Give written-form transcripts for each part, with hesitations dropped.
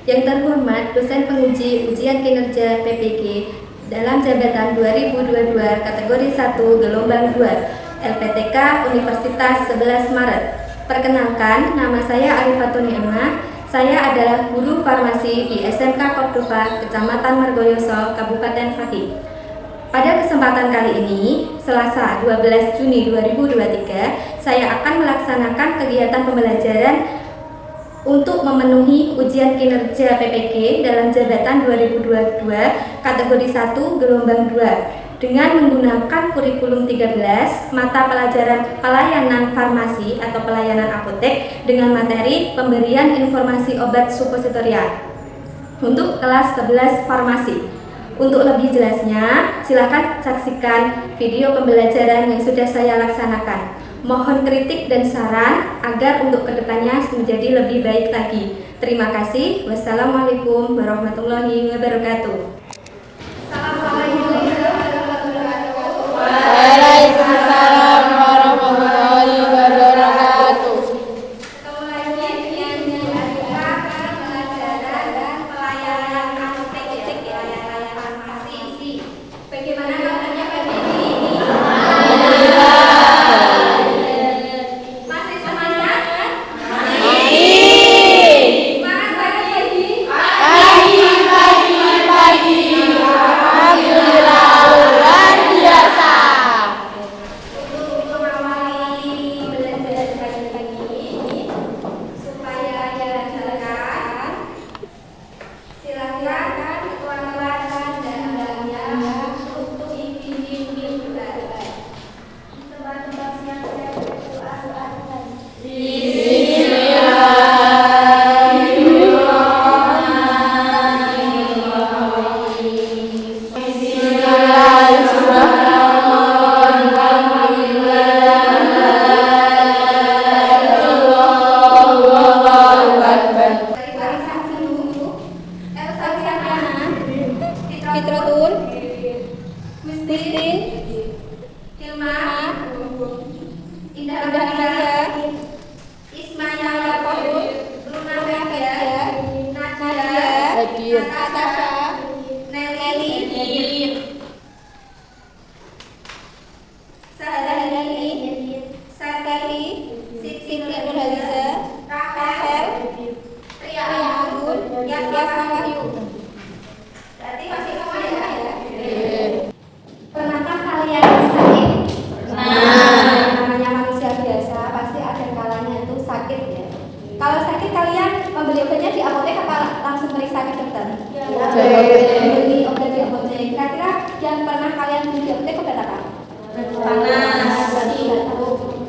Yang terhormat dosen penguji ujian kinerja PPG dalam jabatan 2022 kategori 1 gelombang 2 LPTK Universitas 11 Maret. Perkenalkan, nama saya Arifatun Ni'mah. Saya adalah guru farmasi di SMK Cordova, Kecamatan Margoyoso, Kabupaten Pati. Pada kesempatan kali ini, Selasa 12 Juni 2023, saya akan melaksanakan kegiatan pembelajaran untuk memenuhi ujian kinerja PPG dalam jabatan 2022 kategori 1 gelombang 2 dengan menggunakan kurikulum 13 mata pelajaran pelayanan farmasi atau pelayanan apotek dengan materi pemberian informasi obat supositoria untuk kelas 11 farmasi. Untuk lebih jelasnya, silakan saksikan video pembelajaran yang sudah saya laksanakan. Mohon kritik dan saran agar untuk kedepannya menjadi lebih baik lagi. Terima kasih. Wassalamualaikum warahmatullahi wabarakatuh. Waalaikumsalam warahmatullahi wabarakatuh. Bagaimana kabarnya pagi ini? Masih semangat? Masih. Semangat pagi? Pagi. Alhamdulillah luar biasa. Untuk mengawali belajar pagi ini supaya dilancarkan, silakan ketua kelas dan undangannya untuk dipimpin belajar. Teman-teman siap-siap berdoa. Fitratun, Mistin, Hilma, Indah Indah Amalia, Ismail Fahud, Luna Nadia, Hadir, Natasha, Nelly, Sahari, Sakali, Siti Nurhaliza, Rahel, Ria Agun, Yasma Wahyu. Berarti masih semuanya ya? Pernahkah kalian sakit? Namanya manusia biasa pasti ada kalanya itu sakit ya. Kalau sakit kalian membeli obatnya di apotek apa langsung periksa ke dokter? Beli obat di apotek. Kira-kira yang pernah kalian beli di apotek obat apa?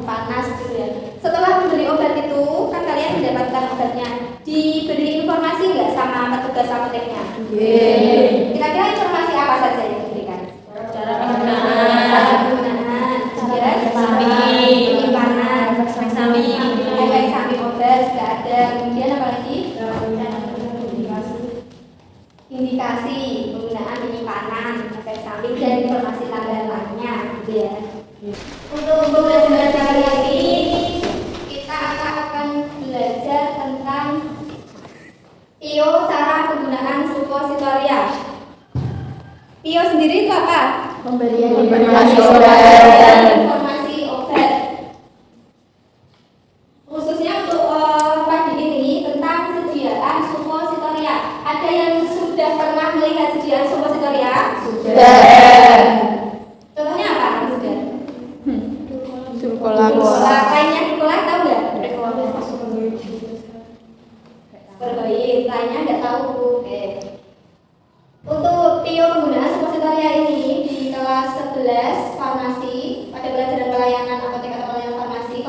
Panas gitu ya. Setelah membeli obat itu kan kalian mendapatkan obatnya. Diberi informasi nggak sama petugas apoteknya? Kira-kira informasi apa saja yang diberikan? Cara penggunaan, penyimpanan, efek samping obat juga ada. Kemudian apa lagi? Indikasi penggunaan penyimpanan, efek samping dan informasi tambahan lainnya, gitu ya. Untuk pembelajaran kali ini kita akan belajar tentang PIO, cara penggunaan supositoria. PIO sendiri itu apa? Pemberian Informasi obat. Khususnya untuk pagi ini tentang sediaan supositoria. Ada yang sudah pernah melihat sediaan supositoria? Sudah. Contohnya apa? Sudah. Surkolax. Lainnya Surkolax tahu nggak? Supergoid. Lainnya nggak tahu. Oke. Untuk PIO penggunaan supositoria ini di kelas 11 farmasi pada pelajaran pelayanan apotek atau pelayanan farmasi,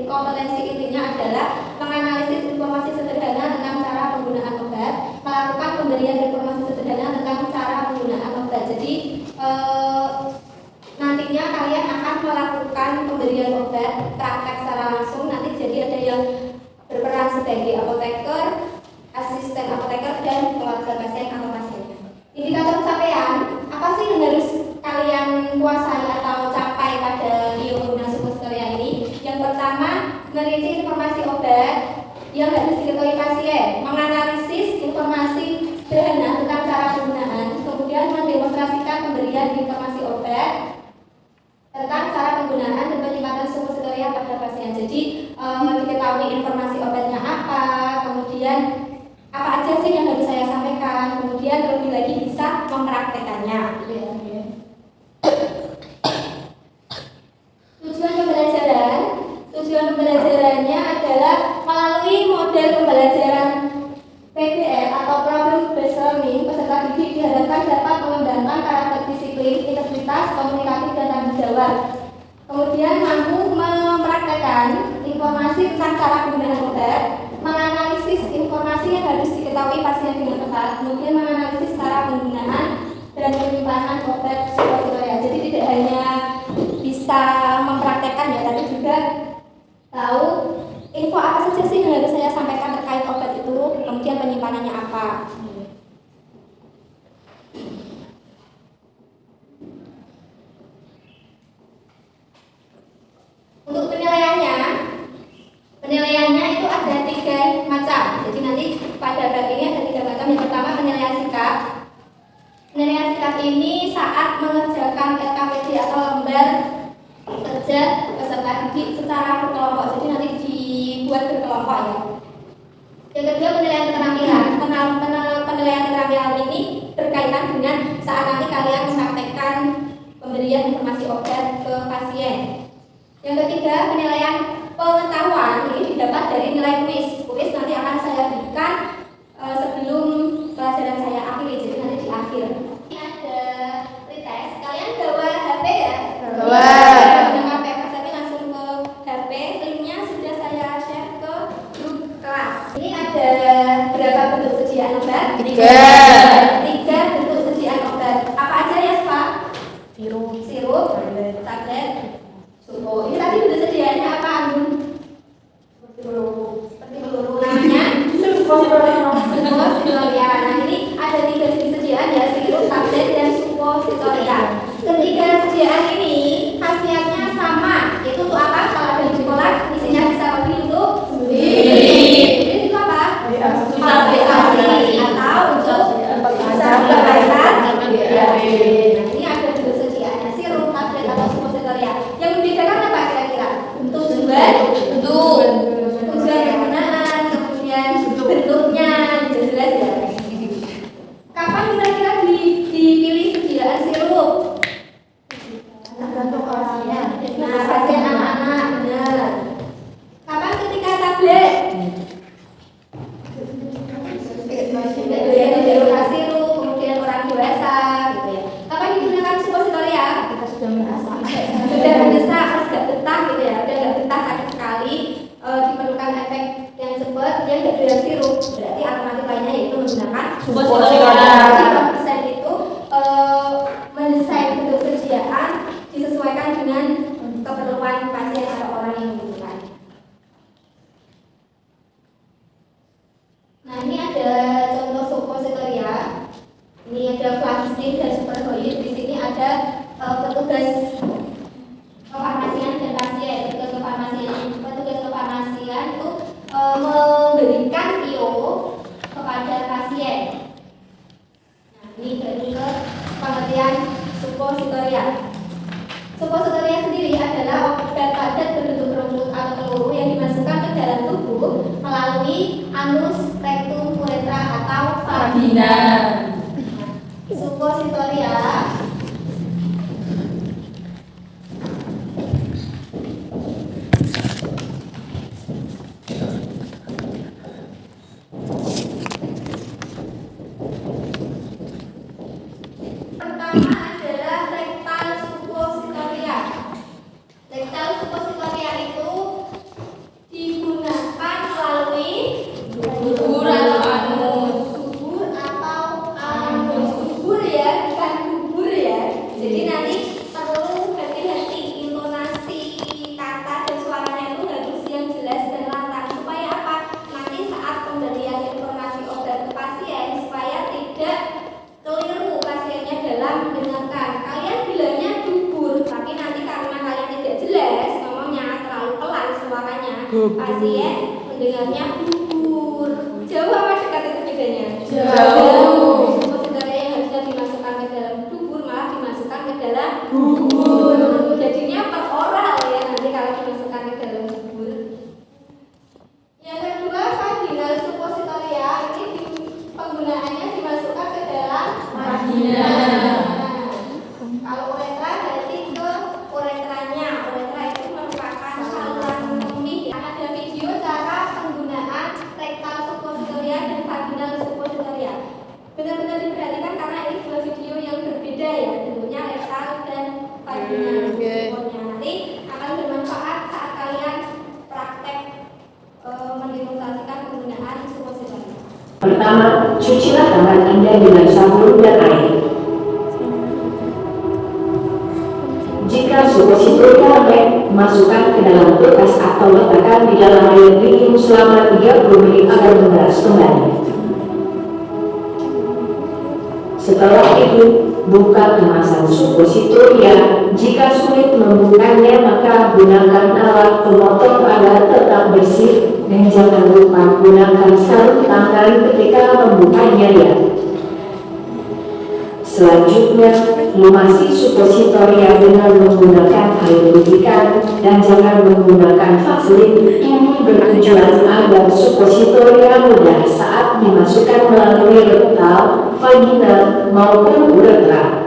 kompetensi intinya adalah menganalisis informasi sederhana tentang cara penggunaan obat, melakukan pemberian informasi sederhana tentang cara penggunaan obat. Jadi nantinya kalian akan melakukan pemberian obat praktek secara langsung. Nanti jadi ada yang berperan sebagai apoteker, asisten apoteker dan keluarga pasien atau pasiennya. Indikator capaian, apa sih yang harus kalian kuasai atau capai pada PIO penggunaan supositoria ini? Yang pertama, merinci informasi obat. yang harus diketahui pasien, menganalisis informasi sederhana tentang cara penggunaan, kemudian mendemonstrasikan pemberian informasi obat tentang cara penggunaan dan penyimpanan suppositoria pada pasien. Jadi diketahui informasi obatnya apa, kemudian apa aja sih yang harus saya sampaikan, kemudian terlebih lagi bisa mempraktekannya. Tujuan pembelajarannya adalah melalui model pembelajaran PBL atau Problem Based Learning, peserta didik diharapkan dapat mengembangkan karakter disiplin, integritas, komunikatif, dan tanggung jawab. Kemudian mampu mempraktekkan informasi tentang cara penggunaan obat, menganalisis informasi yang harus diketahui pasien dengan tepat, kemudian menganalisis cara penggunaan dan penyimpanan obat suppositoria. Jadi tidak hanya bisa mempraktekkan ya, tapi juga tahu info apa saja sih yang harus saya sampaikan terkait obat itu, kemudian penyimpanannya apa. Untuk penilaiannya itu ada 3 macam. Jadi nanti pada bab ini ada 3 macam. Yang pertama penilaian sikap. Penilaian sikap ini saat mengerjakan LKPD atau lembar kerja peserta didik secara berkelompok. Jadi nanti dibuat berkelompok ya. Yang kedua penilaian keterampilan. Penilaian keterampilan ini berkaitan dengan saat nanti kalian mempraktekkan pemberian informasi obat ke pasien. Yang ketiga penilaian pengetahuan ini didapat dari nilai kuis. Kuis nanti akan saya berikan sebelum pelajaran saya akhiri, jadi nanti di akhir. Ini ada pretest. Kalian bawa HP ya? Bawa. Dengan paper tapi langsung ke HP. Linknya sudah saya share ke grup kelas. Ini ada berapa bentuk sediaan obat? 3. 3 bentuk sediaan obat. Apa aja ya, Pak? Sirup, tablet, supo. Ini tadi bentuk sediaannya apa, Andun? Seperti peluru. Namanya suppositoria. Nah, ini ada 3 jenis sediaan ya, sirup, tablet, dan suppositoria. Ketiga sediaan ini khasiatnya sama. Itu untuk apa? Kalau ada di sekolah, isinya bisa bagi untuk ini itu apa? Stabilisasi atau untuk bisa memperbaikkan. Ini ada 2 sediaannya, sirup, tablet, atau suppositoria. Yang membedakan apa kira-kira? Tujuan penggunaan, kemudian bentuknya, jelas ya. Kapan kira-kira dipilih sediaan sirup? Tergantung orangnya. Nah, pasien anak-anak, benar. Kapan ketika tablet? Sirup, kemudian orang dewasa, gitu ya. Kapan digunakan suppositoria? Kita sudah merasa. Sudah mendesak, harus gak betah gitu ya. Udah gak betah sakit sekali, diperlukan efek yang cepat, dia gak doyan sirup. Berarti alternatif lainnya yaitu menggunakan suppositoria. Desain itu mendesain bentuk sediaan disesuaikan dengan keperluan pasien atau orang yang membutuhkan. Nah, ini ada contoh suppositoria. Ini ada flagyl dan superhoid. Di sini ada petugas kefarmasian dan pasien. Petugas kefarmasian itu memberikan PIO kepada pasien. Nah, ini dari ke pengertian suppositoria. Suppositoria sendiri adalah obat padat berbentuk kerucut atau peluru yang dimasukkan ke dalam tubuh melalui anus, rektum, uretra atau vagina. Suppositoria pertama adalah rektal suppositoria. Rektal suppositoria itu digunakan melalui dubur atau anus. Dubur atau anus. Dubur ya, bukan dubur ya. Jadi nanti perlu hati-hati intonasi kata dan suaranya itu harus yang jelas dan lantang. Supaya apa? Nanti saat pemberian informasi obat ke pasien supaya tidak keliru pasiennya dalam mendengarkan. Kalian bilangnya dubur, tapi nanti karena kalian tidak jelas ngomongnya terlalu pelan suaranya, pasien mendengarnya dubur. bedanya? Jauh. Suppositoria yang harusnya dimasukkan ke dalam dubur malah dimasukkan ke dalam bubur. Jadinya per oral ya nanti kalau dimasukkan ke dalam bubur. Yang kedua, vaginal suppositoria ini penggunaannya dimasukkan ke dalam Vagina. Kalau uretra berarti ke uretranya. Uretra itu merupakan saluran kemih. Ada video cara penggunaan rektal suppositoria dan vaginal suppositoria. Benar-benar diperhatikan karena ini dua video yang berbeda ya, bentuknya rektal dan vaginal. Suppositoria nanti akan bermanfaat saat kalian praktek mendemonstrasikan penggunaan suppositoria. Pertama, cucilah tangan Anda dengan sabun dan air. Jika suppositoria lembek, masukkan ke dalam kulkas atau letakkan di dalam air dingin selama 30 menit agar mengeras kembali. Setelah itu, buka kemasan suppositoria. Jika sulit membukanya, maka gunakan alat pemotong agar tetap bersih dan jangan lupa gunakan sarung tangan ketika membukanya ya. Selanjutnya, lumasi suppositoria dengan menggunakan air lubrikan dan jangan menggunakan vaselin. Ini bertujuan agar suppositoria mudah saat dimasukkan melalui rektal, vagina maupun uretra.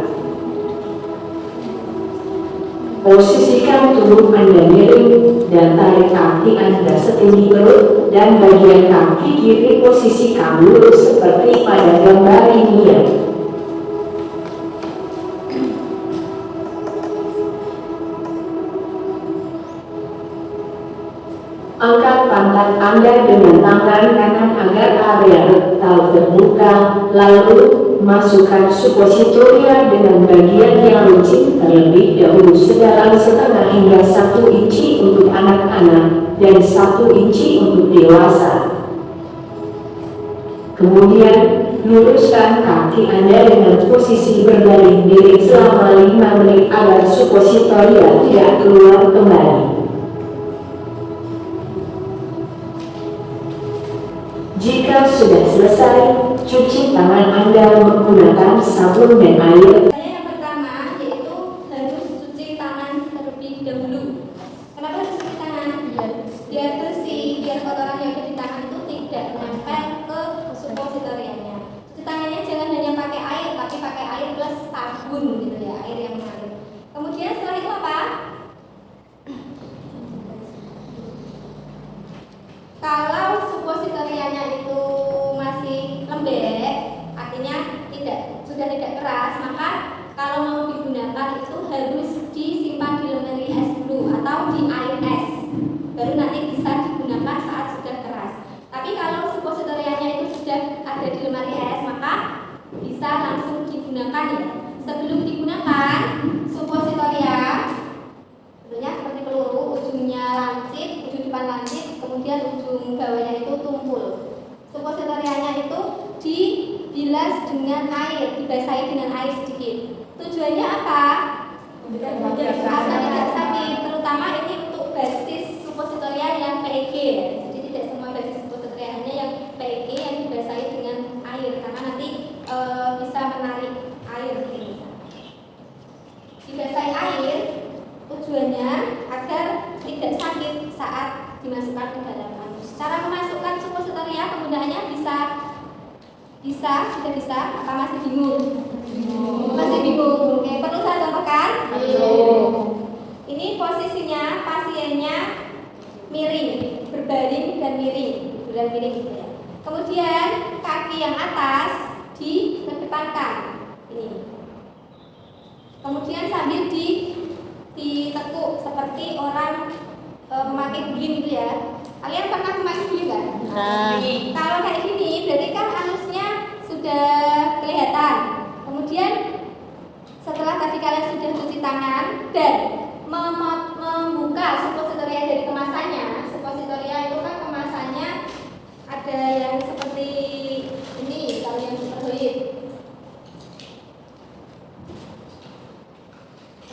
Posisikan tubuh Anda miring dan tarik kaki Anda setinggi perut dan bagian kaki kiri posisikan lurus seperti pada gambar ini ya. Angkat pantat Anda dengan tangan kanan agar area rektal terbuka, lalu masukkan suppositoria dengan bagian yang licin terlebih dahulu sedalam setengah hingga 1 inci untuk anak-anak dan 1 inci untuk dewasa. Kemudian, luruskan kaki Anda dengan posisi berbaring miring selama 5 menit agar suppositoria tidak keluar kembali. Jika sudah selesai, cuci tangan Anda menggunakan sabun dan air. Yang pertama yaitu harus cuci tangan terlebih dahulu. Kenapa harus cuci tangan? Biar bersih, biar kotoran yang ada di tangan itu tidak nempel ke suppositorianya. Cuci tangannya jangan hanya pakai air, tapi pakai air plus sabun gitu ya, air yang mengalir. Kemudian setelah itu apa? Kalau suppositorianya itu masih lembek, artinya sudah tidak keras, maka kalau mau digunakan itu harus disimpan di lemari es dulu atau di air es, baru nanti bisa digunakan saat sudah keras. Tapi kalau suppositorianya itu sudah ada di lemari es, maka bisa langsung digunakan ya. Sebelum digunakan suppositoria bentuknya seperti peluru, ujungnya lancip, ujung depan lancip, kemudian ujung bawahnya itu tumpul. Suppositorianya itu dibilas dengan air, dibasahi dengan air sedikit. Tujuannya apa? Agar tidak sakit, terutama ini untuk basis suppositoria yang PEG ya. Jadi tidak semua basis suppositoria, hanya yang PEG yang dibasahi dengan air, karena nanti bisa menarik air ini. Dibasahi air tujuannya agar tidak sakit saat dimasukkan ke dalam anus. Cara memasukkan suppositoria penggunaannya sudah bisa, apa masih bingung? Masih bingung. Oke, perlu saya contohkan? Ini posisinya pasiennya miring, berbaring dan miring, berbaring miring gitu ya. Kemudian kaki yang atas dikedepankan, ini. Kemudian sambil ditekuk seperti orang memakai guling gitu ya. Kalian pernah memakai guling kan? Kalau kayak gini berarti kan anusnya sudah kelihatan. Kemudian setelah tadi kalian sudah cuci tangan dan membuka suppositoria dari kemasannya. Suppositoria itu kan kemasannya ada yang seperti ini, kalau yang superhoid.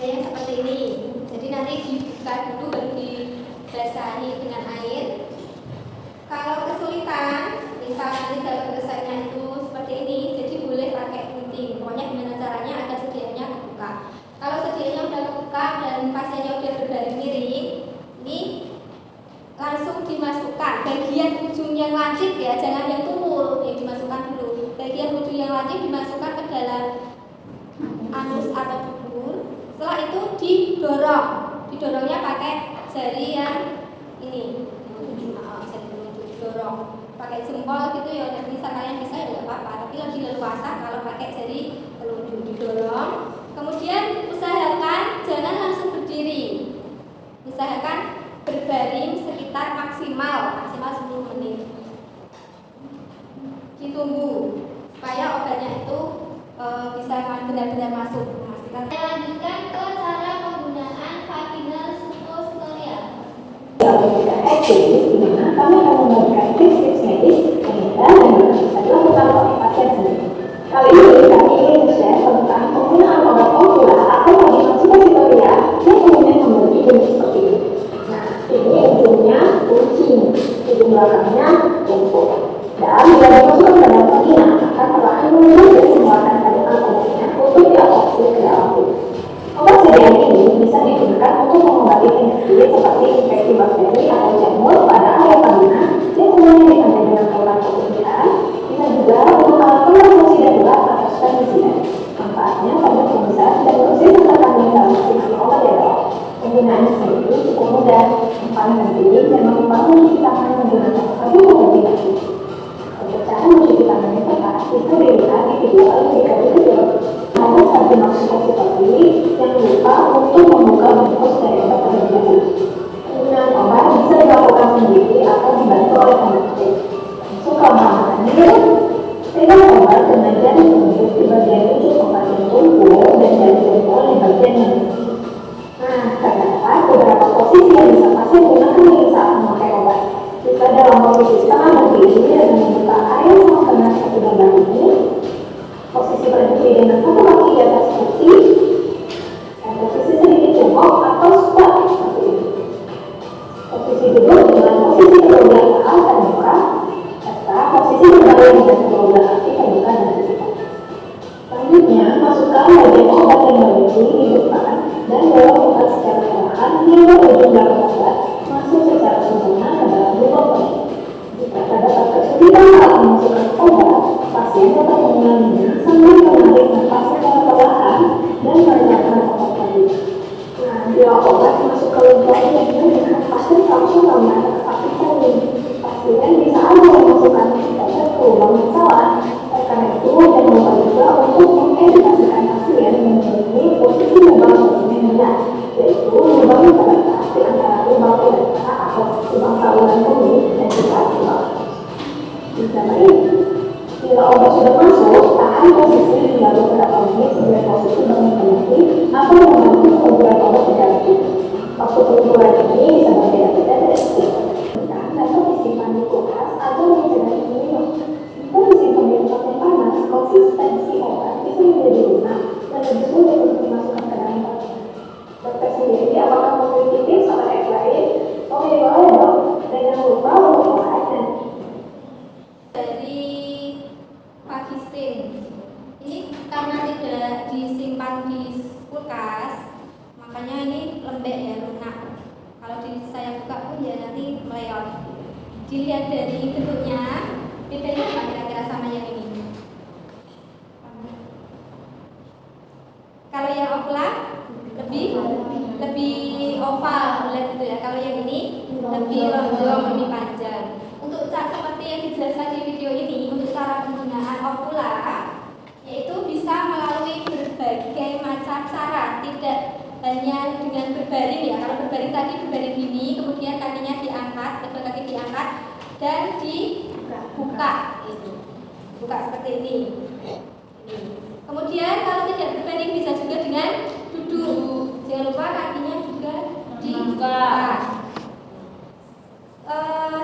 Yang seperti ini. Jadi nanti dibuka dulu baru dibasahi dengan air. Kalau kesulitan misal nanti dalam resepnya itu seperti ini, jadi boleh pakai gunting. Pokoknya gimana caranya agar sedianya kebuka. Kalau sedianya udah kebuka dan pasiennya udah berbaring miring, ini langsung dimasukkan bagian ujung yang lancip ya, jangan yang tumpul, yang dimasukkan dulu. Bagian ujung yang lancip dimasukkan ke dalam anus atau dubur. Setelah itu didorongnya pakai jari yang ini, jari telunjuk didorong. Pakai jempol gitu ya, dan bisa kalian bisa ya nggak apa-apa. Tapi lebih leluasa kalau pakai jari telunjuk didorong. Kemudian usahakan jangan langsung berdiri. Usahakan berbaring sekitar maksimal 10 menit. Ditunggu supaya obatnya itu bisa benar-benar masuk. Memastikan. Saya lanjutkan ke cara penggunaan vaginal suppositorial. Kalau tidak efektif, di mana kami akan memberikan tips-tips medis yang mudah dan bisa dilakukan oleh pasien sendiri. Kali ini kami ingin share tentang penggunaan obat ovula atau vaginal suppositorial yang kemudian memiliki jenis seperti ini. Nah, ini ujungnya kucing, ujung belakangnya tumpul. Dan bila dimasukkan ke dalam vagina, akan perlahan menurun dan mengeluarkan kandungan obatnya untuk diabsorpsi ke dalam tubuh. Obat sediaan ini bisa digunakan untuk mengobati penyakit seperti infeksi bakteri atau jamur pada area vagina yang umumnya ditandai dengan cairan permukaan. Bisa juga untuk alat kontrasepsi darurat atau spermicida. Manfaatnya pada pemeriksaan dan proses serta kandungan dalam vaksinasi obat darurat. Penggunaannya sendiri cukup mudah, yang paling penting memang membangun cuci tangan menggunakan sabun kombinasi. Untuk cara mencuci tangan yang tepat, bisa dilihat di video berikut ini. Ada vaginal suppositori yang lupa untuk membuka bungkus dari obat terlebih dahulu. Penggunaan obat bisa dilakukan sendiri atau dibantu oleh pemakaian. Masuk ke bahannya, pegang obat dengan jari telunjuk di bagian ujung obat yang tumpul dan jari jempol di bagian yang kecil. Nah, terdapat beberapa posisi yang bisa pasien gunakan saat memakai obat. Bisa dalam posisi setengah berdiri dan membuka area sama kena satu gambar ini. Posisi berdiri dengan satu kaki di atas kursi, dan posisi sedikit jongkok atau squat seperti ini. Posisi duduk dengan posisi kedua belah tangan terbuka, serta posisi berbaring dengan kedua belah kaki terbuka dan terbuka. Selanjutnya, masukkan bagian obat yang berisi di depan dan dorong obat secara perlahan hingga ujung belakang obat masuk secara sempurna ke dalam lubang obat. Jika terdapat kesulitan saat memasukkan obat, pasien dapat mengulanginya sambil menarik nafas secara perlahan dan mengeluarkan obat tadi. Nah, bila obat masuk ke lubang dengan pasien langsung menggunakan kesakitan ini. Pasien bisa ada memasukkan obat ke lubang yang salah. Karena itu, jangan lupa juga untuk mengedukasikan pasien mengenai posisi lubang yang benar, yaitu lubang yang terletak di antara lubang uretra atau lubang saluran kemih dan juga lubang. Bisa baik. Bila obat sudah masuk, tahan posisi hingga beberapa menit sebelum posisi bangun kembali atau membantu pengumpulan obat di dalam tubuh. Waktu pengumpulan ini bisa berbeda-beda dari setiap orang. Dapat disimpan di kulkas atau mencegah minum. Jika disimpan di tempat yang panas, konsistensi obat bisa menjadi lunak dan lebih sulit untuk dimasukkan ke dalam vagina. Dokter sendiri apakah memiliki tips atau trik lain? Boleh dong. Dan jangan lupa untuk obatnya. Dari Vagistin ini karena tidak disimpan di kulkas, makanya ini lembek ya, lunak. Kalau saya buka pun ya nanti meleot. Dilihat dari bentuknya, bedanya apa kira-kira sama yang ini? Kalau yang ovula lebih oval, bulat gitu ya. Kalau yang ini lebih lonjong, lebih panjang. Untuk seperti yang dijelaskan di video ini, untuk cara penggunaan ovula yaitu bisa melalui berbagai macam cara, tidak hanya dengan berbaring ya. Kalau berbaring tadi berbaring gini, kemudian kakinya diangkat, kedua kaki diangkat dan dibuka ini. Buka seperti ini. Kemudian kalau tidak berbaring bisa juga dengan duduk. Jangan lupa kakinya juga dibuka.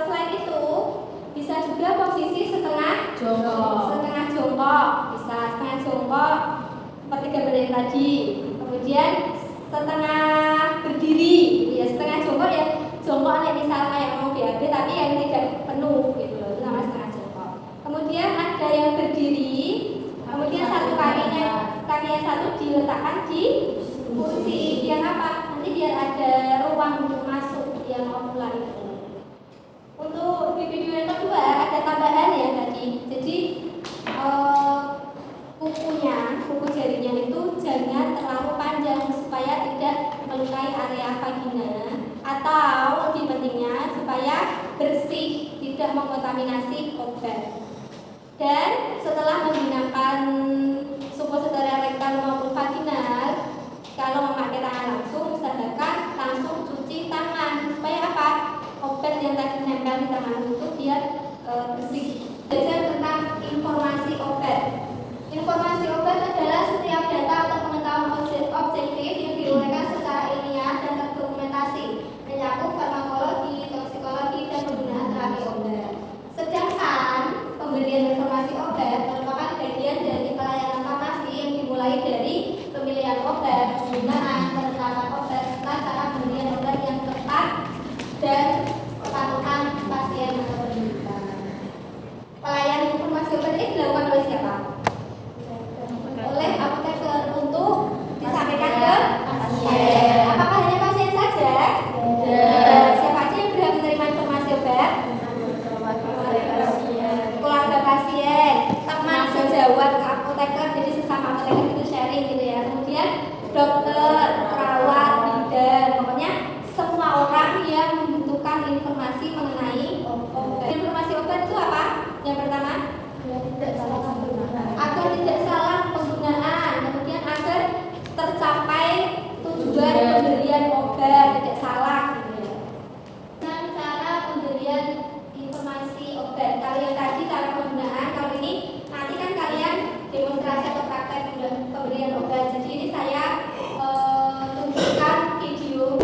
Selain itu bisa juga posisi setengah jongkok, bisa setengah jongkok seperti gambar yang tadi. Kemudian setengah berdiri, ya setengah jongkok ya jongkok misal kayak mau BAB tapi yang tidak penuh gitu loh, itu namanya setengah jongkok. lantai 1 diletakkan di kursi, biar apa? Nanti biar ada ruang untuk masuk yang offline itu. Untuk di video yang kedua ada tambahan ya tadi. Jadi kuku jarinya itu jangan terlalu panjang supaya tidak melukai area vagina, atau lebih pentingnya supaya bersih, tidak mengkontaminasi obat. Dan setelah menggunakan suppositori rektal maupun vaginal, kalau memakai tangan langsung, usahakan langsung cuci tangan supaya apa? Obat yang tadi nempel di tangan itu biar bersih. Belajar tentang informasi obat. Informasi obat adalah setiap data atau pengetahuan objektif yang diuraikan secara ilmiah dan terdokumentasi, mencakup farmakologi, toksikologi, dan penggunaan terapi obat. Sedangkan pemberian informasi obat merupakan bagian dari pelayanan farmasi yang dimulai dari pemilihan obat, penggunaan, penetapan obat, serta cara pemberian obat yang tepat dan kepatuhan pasien atau penderita. Pelayanan informasi obat ini dilakukan oleh siapa? Oleh apoteker untuk disampaikan ke pasien. Apakah hanya pasien saja? Siapa aja yang berhak menerima informasi obat? Keluarga pasien, teman sejawat apoteker, jadi sesama apoteker itu sharing gitu ya. Kemudian dokter, perawat, bidan, pokoknya semua orang yang membutuhkan informasi mengenai obat. Informasi obat itu apa? Yang pertama, agar tidak salah penggunaan, kemudian agar tercapai tujuan pemberian obat, tidak salah gitu ya. Dan cara pemberian informasi obat, kalau yang tadi cara penggunaan, kalau ini nanti kan kalian demonstrasi atau praktek pemberian obat. Jadi ini saya tunjukkan video.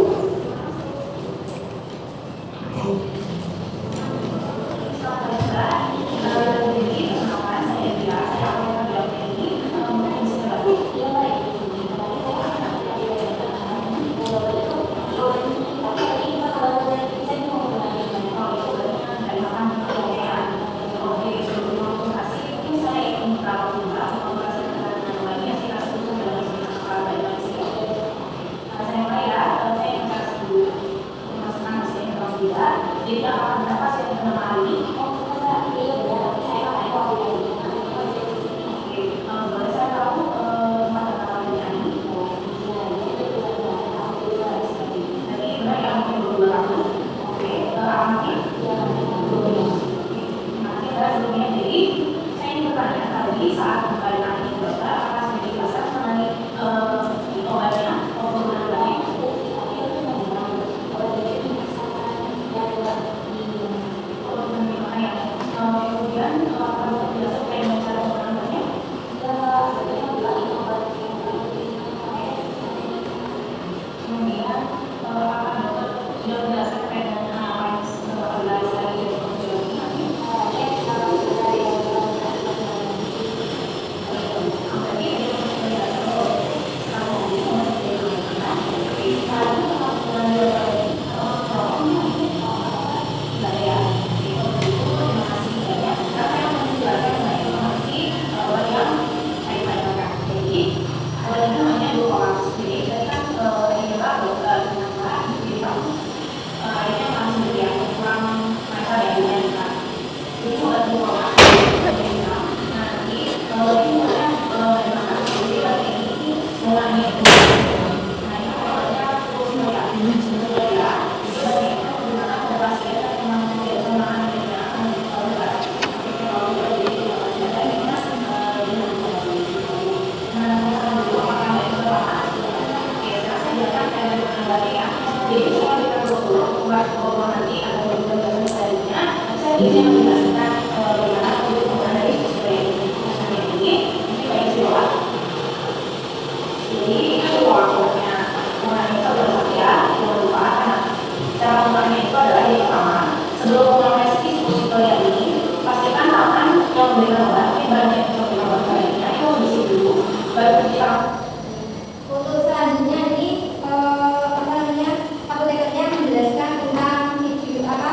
Untuk selanjutnya ini apotekernya menjelaskan tentang video cara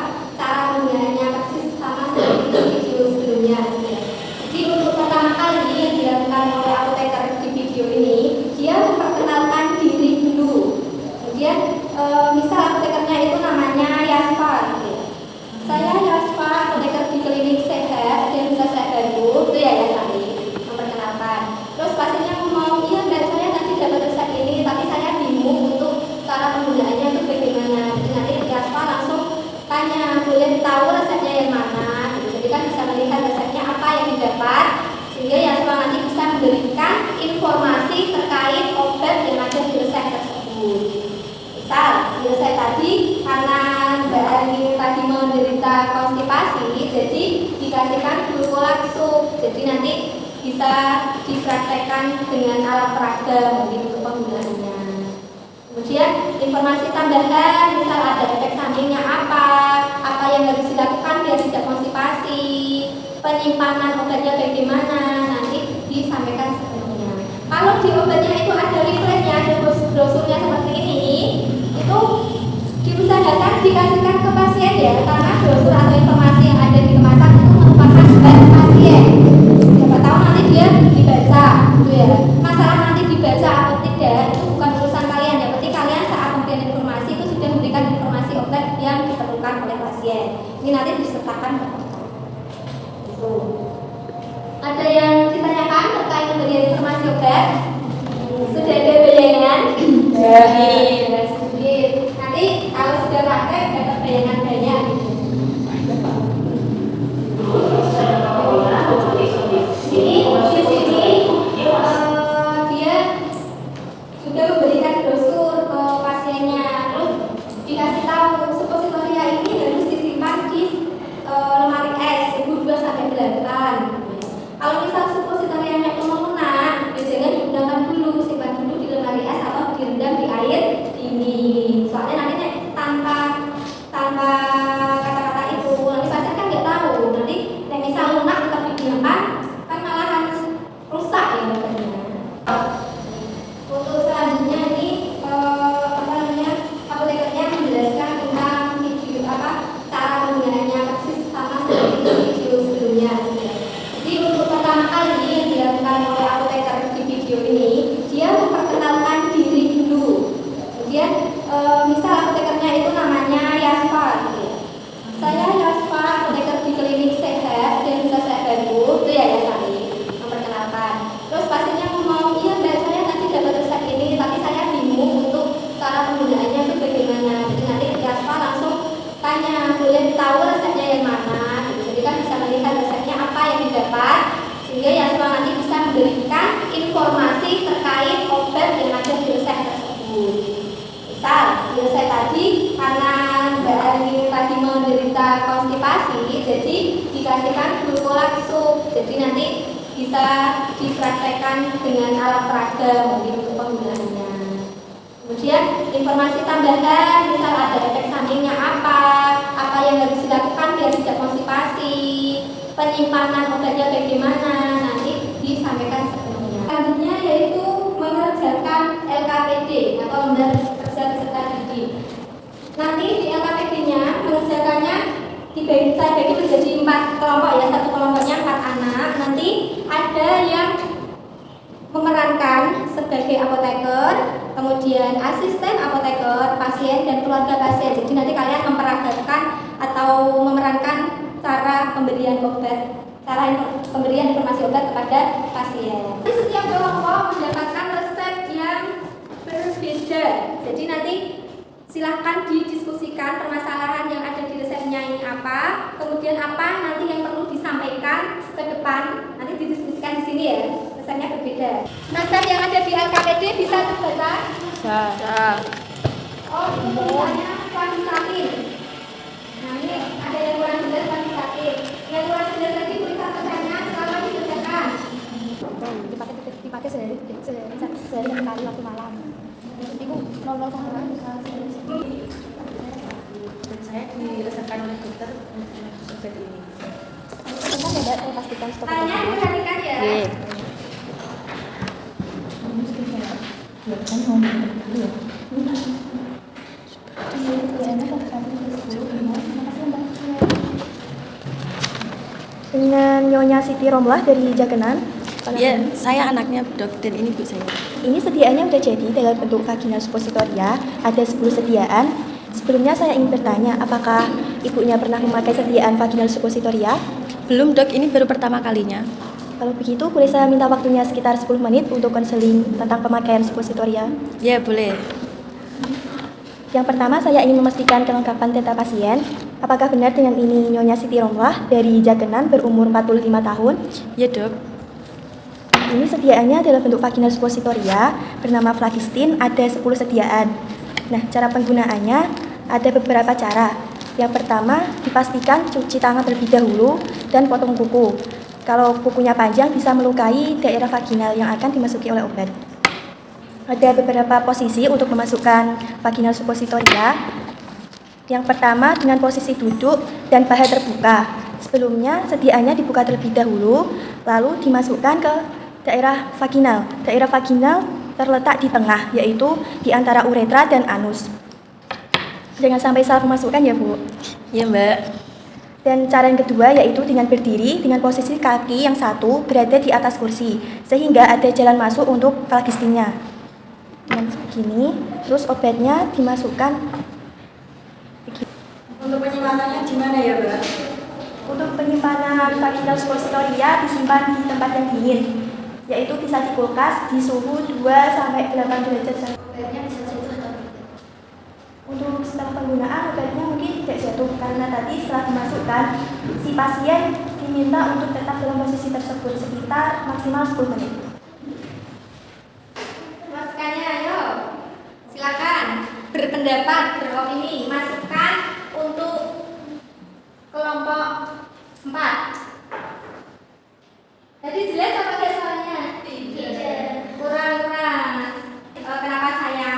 penggunaannya persis sama seperti bisa dipraktekkan dengan alat peraga mungkin untuk penggunaannya. Kemudian informasi tambahan, misal ada efek sampingnya apa yang harus dilakukan biar tidak konstipasi, penyimpanan obatnya bagaimana, nanti disampaikan sepenuhnya. Kalau di obatnya itu ada leafletnya, ada brosurnya seperti ini, itu diusahakan dikasihkan ke pasien ya, karena brosur atau informasi yang ada di kemasan itu merupakan hak pasien. Siapa tahu nanti dia dibaca, gitu ya. Masalah nanti dibaca atau tidak itu bukan urusan kalian. Yang penting kalian saat memberikan informasi itu sudah memberikan informasi obat yang diperlukan oleh pasien. Ini nanti disertakan ke dokter. Gitu. Ada yang ditanyakan terkait pemberian informasi obat? Sudah ada bayangan? Sudah. Sedikit. Nanti kalau sudah praktek dapat bayangan banyak. Ini di sini dia sudah memberikan brosur ke pasiennya, terus dikasih tahu suppositoria ini harus disimpan di lemari es suhu 2 sampai 8. Kalau misal suppositorianya itu melunak, ya jangan digunakan dulu, simpan dulu di lemari es atau direndam di air dingin. Soalnya nanti tanpa kata-kata itu nanti pasien kan nggak tahu. Nanti misal lunak tetap digunakan kan malahan rusak ya obatnya. Untuk selanjutnya ini apotekernya menjelaskan tentang video cara penggunaannya persis sama seperti video sebelumnya. Jadi untuk pertama kali yang dilakukan oleh apoteker di video ini, dia memperkenalkan diri dulu. Kemudian misal apotekernya itu namanya Yaspa, gitu ya. Saya Yaspa, apoteker di klinik sehat dan bisa saya bantu, itu ya Yasari memperkenalkan. Terus pasiennya ngomong, iya mbak saya nanti dapat resep ini, tapi saya bingung untuk cara penggunaannya itu bagaimana. Jadi nanti Yaspa langsung tanya, boleh tahu resepnya yang mana? Gitu. Jadi kan bisa melihat resepnya apa yang didapat, sehingga Yaspa nanti bisa memberikan informasi terkait obat yang ada di resep tersebut. Misal, di resep tadi karena Mbak Ani tadi menderita konstipasi, jadi dikasihkan glukolat sup. Jadi nanti bisa dipraktekkan dengan alat peraga mungkin untuk penggunaannya. Kemudian informasi tambahan, misal ada efek sampingnya apa yang harus dilakukan biar tidak konstipasi, penyimpanan obatnya bagaimana, nanti disampaikan sepenuhnya. Selanjutnya yaitu mengerjakan LKPD atau lembar kerja peserta didik. Nanti di LKPD-nya mengerjakannya saya bagi menjadi 4 kelompok ya, satu kelompoknya 4 anak. Nanti ada yang memerankan sebagai apoteker, kemudian asisten apoteker, pasien dan keluarga pasien. Jadi nanti kalian memperagakan atau memerankan cara pemberian obat, cara pemberian informasi obat kepada pasien. Jadi setiap kelompok mendapatkan resep yang berbeda. Jadi nanti silahkan didiskusikan permasalahan yang ada di resepnya ini apa, kemudian apa nanti yang perlu disampaikan ke depan, nanti didiskusikan di sini ya, resepnya berbeda. Resep yang ada di LKPD bisa terbaca? Bisa. Oh, itu tulisannya kuantitatif. Nah ini ada yang kurang jelas kuantitatif. Yang kurang jelas lagi tulisan resepnya selalu dikerjakan. Dipakai sehari kali waktu malam. Itu 00 sama Dan saya diresepkan oleh dokter untuk obat ini. kita tidak pastikan stok Tanya diperhatikan ya. Dengan Nyonya Siti Romlah dari Jakenan. Ya, saya anaknya dok, dan ini bu saya. Ini sediaannya udah jadi dalam bentuk vaginal suppositoria, ada 10 sediaan. Sebelumnya saya ingin bertanya, apakah ibunya pernah memakai sediaan vaginal suppositoria? Belum dok, ini baru pertama kalinya. Kalau begitu, boleh saya minta waktunya sekitar 10 menit untuk konseling tentang pemakaian suppositoria? Ya boleh. Yang pertama, saya ingin memastikan kelengkapan data pasien. Apakah benar dengan ini Nyonya Siti Romlah dari Jakenan berumur 45 tahun? Ya dok. Ini sediaannya adalah bentuk vaginal suppositoria bernama Phlogistin, ada 10 sediaan. Nah, cara penggunaannya ada beberapa cara. Yang pertama, dipastikan cuci tangan terlebih dahulu dan potong kuku. Kalau kukunya panjang bisa melukai daerah vaginal yang akan dimasuki oleh obat. Ada beberapa posisi untuk memasukkan vaginal suppositoria. Yang pertama dengan posisi duduk dan paha terbuka. Sebelumnya sediaannya dibuka terlebih dahulu, lalu dimasukkan ke daerah vaginal. Daerah vaginal terletak di tengah, yaitu di antara uretra dan anus. Jangan sampai salah memasukkan ya, Bu. Iya, Mbak. Dan cara yang kedua yaitu dengan berdiri dengan posisi kaki yang satu berada di atas kursi, sehingga ada jalan masuk untuk valgistingnya. Dengan begini, terus obatnya dimasukkan. Untuk penyimpanannya di mana ya, Mbak? Untuk penyimpanan vaginal suppositoria disimpan di tempat yang dingin, yaitu bisa di kulkas di suhu 2 sampai 8 derajat celcius. Obatnya bisa jatuh atau tidak? Untuk setelah penggunaan obatnya mungkin tidak jatuh karena tadi setelah dimasukkan si pasien diminta untuk tetap dalam posisi tersebut sekitar maksimal 10 menit. Masukannya ayo. Silakan berpendapat, beropini, masukkan untuk kelompok 4. Jadi jelas apa tidak soalnya? Tidak. Kurang. Kenapa saya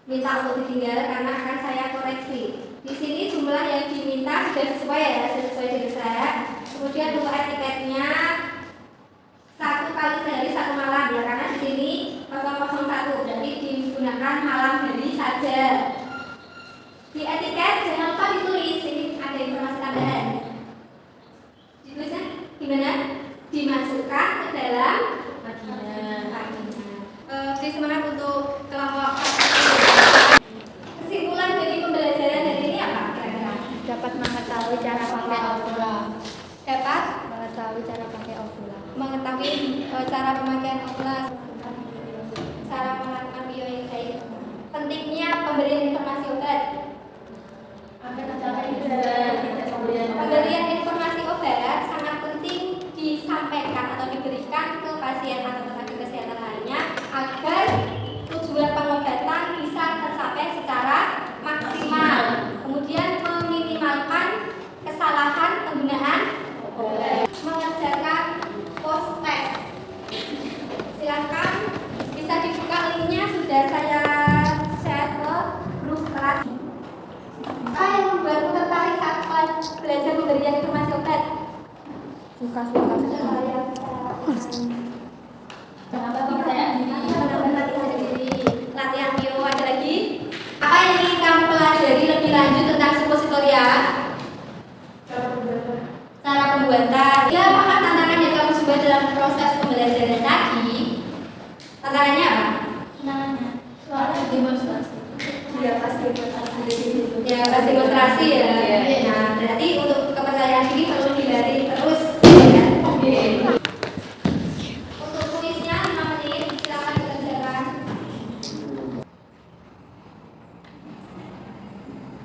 minta untuk ditinggal? Karena akan saya koreksi. Di sini jumlah yang diminta sudah sesuai ya, sesuai di resep. Kemudian untuk etiketnya 1 kali sehari 1 malam ya, karena di sini 001 jadi digunakan malam hari saja. Di etiket jangan lupa ditulis, ini ada informasi tambahan. Ditulisnya gimana? Dimasukkan ke dalam vagina. Oke, semangat untuk kelompok. Kesimpulan dari pembelajaran hari ini apa kira-kira? Dapat mengetahui cara pakai ovula. Dapat Mengetahui cara pakai ovula. mengetahui cara pemakaian ovula, cara melakukan bio yang baik. Pentingnya pemberian informasi obat. Pemberian informasi obat sangat penting disampaikan atau diberikan ke pasien atau tenaga kesehatan lainnya agar tujuan pengobatan bisa tercapai secara maksimal. Kemudian meminimalkan kesalahan penggunaan obat. Mengerjakan post test. Silakan bisa dibuka linknya, sudah saya share ke grup kelas. Apa yang membuatmu tertarik saat belajar pemberian informasi obat? Suka. Latihan bio ada lagi. Apa yang ingin kamu pelajari lebih lanjut tentang suppositoria? Cara pembuatan. Ya, apakah tantangan yang kamu coba dalam proses pembelajaran tadi? Tantangannya apa? Soalnya demonstrasi. Ya pasti Ya, pasti demonstrasi ya. Nah, berarti untuk kepercayaan diri perlu dilatih terus. Ya. Untuk kuisnya 5 menit, silakan dikerjakan.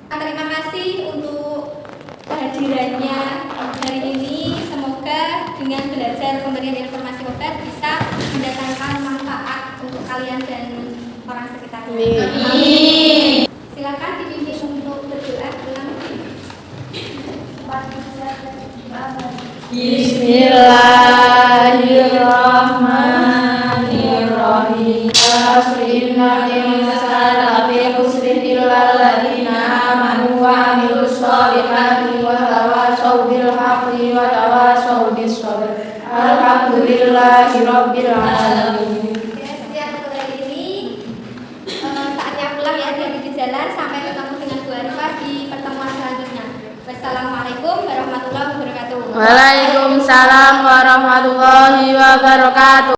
Terima kasih untuk kehadirannya hari ini. Semoga dengan belajar pemberian informasi obat bisa mendatangkan manfaat untuk kalian dan orang sekitar. Amin. Silakan dipimpin untuk berdoa ulang. Bismillahirrahmanirrahim. Inna insana lafi khusrin illa alladziina aamanu wa 'amilus shalihati wa tawashaw bil haqqi wa tawashaw bis sabr. Alhamdulillahi rabbil alamin. Sekian untuk hari ini. Saatnya pulang ya, hati-hati di jalan. Sampai ketemu dengan Bu Arifah di pertemuan selanjutnya. Wassalamualaikum warahmatullahi wabarakatuh. Waalaikumsalam warahmatullahi wabarakatuh.